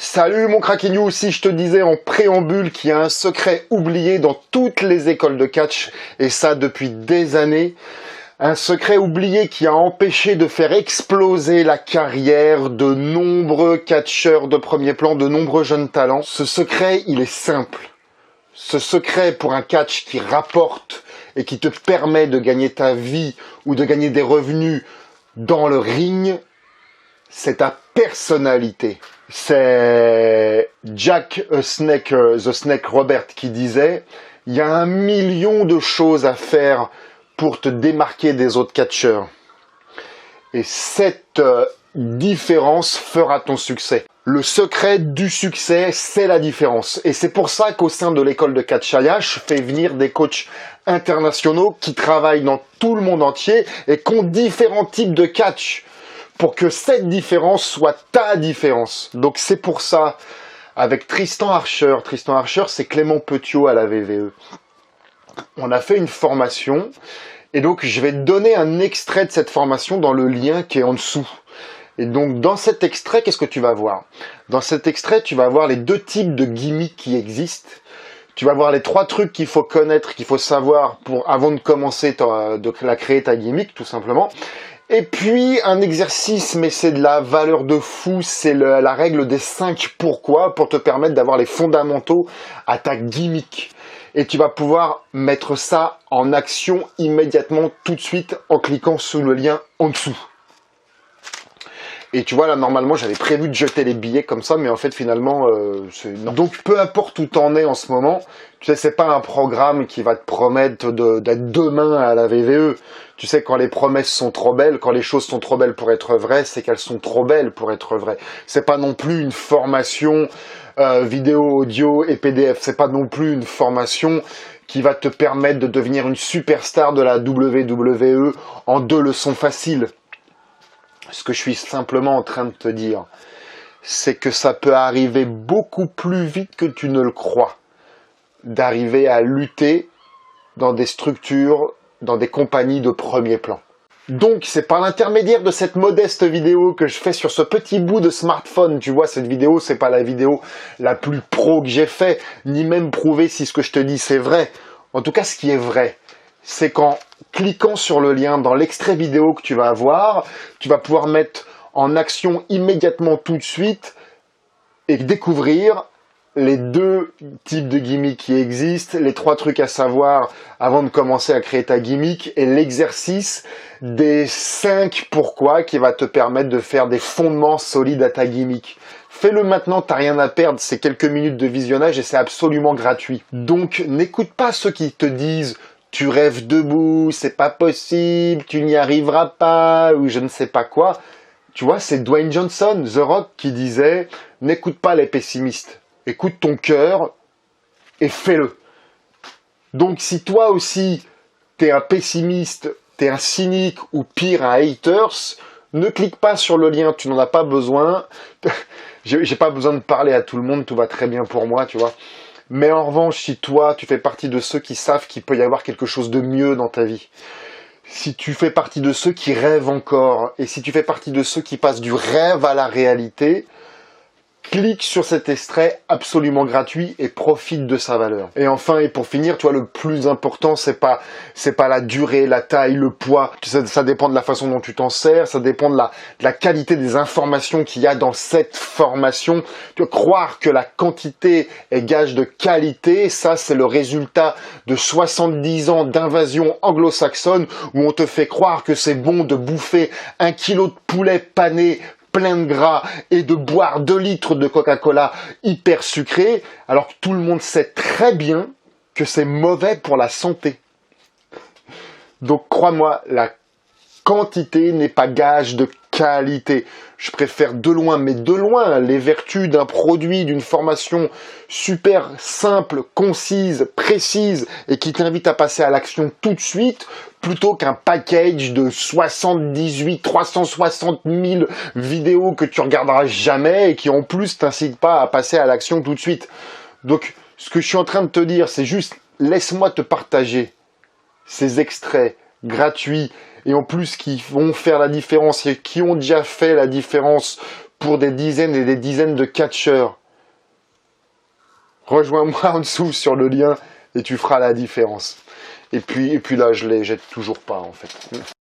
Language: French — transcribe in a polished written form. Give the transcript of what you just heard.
Salut mon Craquignou, si je te disais en préambule qu'il y a un secret oublié dans toutes les écoles de catch, et ça depuis des années, un secret oublié qui a empêché de faire exploser la carrière de nombreux catcheurs de premier plan, de nombreux jeunes talents. Ce secret, il est simple. Ce secret pour un catch qui rapporte et qui te permet de gagner ta vie ou de gagner des revenus dans le ring, c'est ta personnalité. C'est Jack the Snake Robert qui disait « Il y a 1 million de choses à faire pour te démarquer des autres catcheurs. Et cette différence fera ton succès. » Le secret du succès, c'est la différence. Et c'est pour ça qu'au sein de l'école de catch Aya, je fais venir des coachs internationaux qui travaillent dans tout le monde entier et qui ont différents types de catch, pour que cette différence soit ta différence. Donc c'est pour ça, avec Tristan Archer, c'est Clément Petiot à la VVE, on a fait une formation, et donc je vais te donner un extrait de cette formation dans le lien qui est en dessous. Et donc dans cet extrait, qu'est-ce que tu vas voir? Dans cet extrait, tu vas voir les 2 types de gimmicks qui existent. Tu vas voir les 3 trucs qu'il faut connaître, qu'il faut savoir avant de commencer de créer ta gimmick, tout simplement. Et puis, un exercice, mais c'est de la valeur de fou, c'est la règle des 5 pourquoi, pour te permettre d'avoir les fondamentaux à ta gimmick. Et tu vas pouvoir mettre ça en action immédiatement, tout de suite, en cliquant sous le lien en dessous. Et tu vois, là, normalement, j'avais prévu de jeter les billets comme ça, mais en fait, finalement, non. Donc, peu importe où t'en es en ce moment, tu sais, c'est pas un programme qui va te promettre d'être demain à la VVE. Tu sais, quand les promesses sont trop belles, quand les choses sont trop belles pour être vraies, c'est qu'elles sont trop belles pour être vraies. C'est pas non plus une formation vidéo, audio et PDF. C'est pas non plus une formation qui va te permettre de devenir une superstar de la WWE en 2 leçons faciles. Ce que je suis simplement en train de te dire, c'est que ça peut arriver beaucoup plus vite que tu ne le crois, d'arriver à lutter dans des structures, dans des compagnies de premier plan. Donc, c'est par l'intermédiaire de cette modeste vidéo que je fais sur ce petit bout de smartphone. Tu vois, cette vidéo, c'est pas la vidéo la plus pro que j'ai fait, ni même prouver si ce que je te dis c'est vrai. En tout cas, ce qui est vrai, c'est qu'en cliquant sur le lien dans l'extrait vidéo que tu vas avoir, tu vas pouvoir mettre en action immédiatement tout de suite et découvrir les 2 types de gimmicks qui existent, les 3 trucs à savoir avant de commencer à créer ta gimmick et l'exercice des 5 pourquoi qui va te permettre de faire des fondements solides à ta gimmick. Fais-le maintenant, t'as rien à perdre, c'est quelques minutes de visionnage et c'est absolument gratuit. Donc n'écoute pas ceux qui te disent tu rêves debout, c'est pas possible, tu n'y arriveras pas, ou je ne sais pas quoi. Tu vois, c'est Dwayne Johnson, The Rock, qui disait « N'écoute pas les pessimistes, écoute ton cœur et fais-le ». Donc si toi aussi, t'es un pessimiste, t'es un cynique, ou pire, un haters, ne clique pas sur le lien, tu n'en as pas besoin. J'ai pas besoin de parler à tout le monde, tout va très bien pour moi, tu vois. Mais en revanche, si toi, tu fais partie de ceux qui savent qu'il peut y avoir quelque chose de mieux dans ta vie, si tu fais partie de ceux qui rêvent encore, et si tu fais partie de ceux qui passent du rêve à la réalité, clique sur cet extrait absolument gratuit et profite de sa valeur. Et enfin, et pour finir, tu vois, le plus important, c'est pas la durée, la taille, le poids. Ça dépend de la façon dont tu t'en sers, ça dépend de la qualité des informations qu'il y a dans cette formation. Tu vois, croire que la quantité est gage de qualité, ça, c'est le résultat de 70 ans d'invasion anglo-saxonne où on te fait croire que c'est bon de bouffer 1 kilo de poulet pané plein de gras et de boire 2 litres de Coca-Cola hyper sucré, alors que tout le monde sait très bien que c'est mauvais pour la santé. Donc crois-moi, la quantité n'est pas gage de qualité. Je préfère de loin, mais de loin, les vertus d'un produit, d'une formation super simple, concise, précise et qui t'invite à passer à l'action tout de suite, plutôt qu'un package de 360 000 vidéos que tu regarderas jamais et qui en plus t'incitent pas à passer à l'action tout de suite. Donc, ce que je suis en train de te dire, c'est juste, laisse-moi te partager ces extraits gratuits et en plus qui vont faire la différence et qui ont déjà fait la différence pour des dizaines et des dizaines de catcheurs. Rejoins-moi en dessous sur le lien et tu feras la différence. Et puis là, je les jette toujours pas en fait.